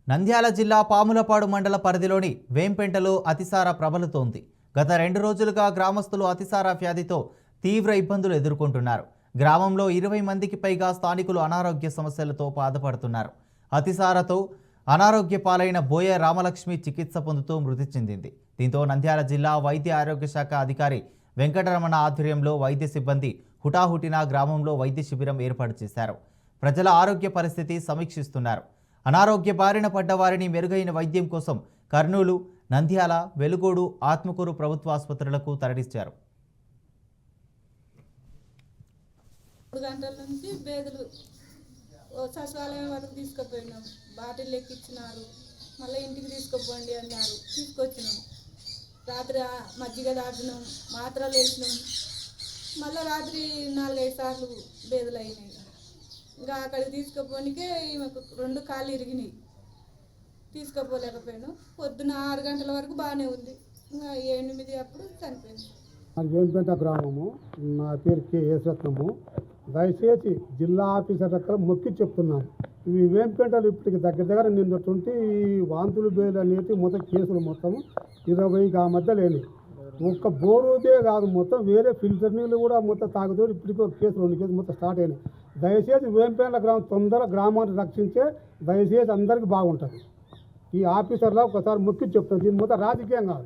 నంద్యాల జిల్లా పాములపాడు మండల పరిధిలోని వేంపెంటలో అతిసార ప్రబలుతోంది. గత 2 రోజులుగా గ్రామస్తులు అతిసార వ్యాధితో తీవ్ర ఇబ్బందులు ఎదుర్కొంటున్నారు. గ్రామంలో 20 మందికి పైగా స్థానికులు అనారోగ్య సమస్యలతో బాధపడుతున్నారు. అతిసారతో అనారోగ్య పాలైన బోయ రామలక్ష్మి చికిత్స పొందుతూ మృతి చెందింది. దీంతో నంద్యాల జిల్లా వైద్య ఆరోగ్య శాఖ అధికారి వెంకటరమణ ఆధ్వర్యంలో వైద్య సిబ్బంది హుటాహుటిన గ్రామంలో వైద్య శిబిరం ఏర్పాటు చేశారు. ప్రజల ఆరోగ్య పరిస్థితి సమీక్షిస్తున్నారు. అనారోగ్య బారిన పడ్డ వారిని మెరుగైన వైద్యం కోసం కర్నూలు, నంద్యాల, వెలుగోడు, ఆత్మకూరు ప్రభుత్వ ఆసుపత్రులకు తరలించారు. 3 గంటల నుంచి బేదలు సచివాలయం వరకు తీసుకుపోయినాం. బాటిల్ ఎక్కించినారు, మళ్ళీ ఇంటికి తీసుకుపోండి అన్నారు. తీసుకొచ్చినాం. రాత్రి మజ్జిగ దాటినాం, మాత్రలు వేసినాం. మళ్ళీ రాత్రి 4-5 సార్లు బేదలు అయినాయి. ఇంకా అక్కడికి తీసుకుపోనికే ఈమెకు 2 కాళ్ళు ఇరిగినాయి. తీసుకుపోలేకపోయాను. పొద్దున 6 గంటల వరకు బాగానే ఉంది. ఇంకా 8 అప్పుడు చనిపోయింది. వేంపేట గ్రామము. నా పేరు కె యేసరత్నము. దయచేసి జిల్లా ఆఫీసర్ దగ్గర మొక్కి చెప్తున్నాను. ఇవి వేంపేటలు ఇప్పటికి దగ్గర నిన్నటువంటి వాంతులు బేలు అనేవి మొత్తం కేసులు మొత్తం 20 ఆ మధ్య లేని. ఒక్క బోరుదే కాదు, మొత్తం వేరే ఫిల్టర్ నీళ్ళు కూడా మొత్తం తాగుతూ ఇప్పటికీ 1 కేసు 2 కేసులు మొత్తం స్టార్ట్ అయినాయి. దయచేసి వేంపేట గ్రామం తొందరగా గ్రామాన్ని రక్షించే దయచేసి అందరికీ బాగుంటుంది. ఈ ఆఫీసర్లో ఒకసారి మొక్కి చెప్తాను. దీని మొత్తం రాజకీయం కాదు.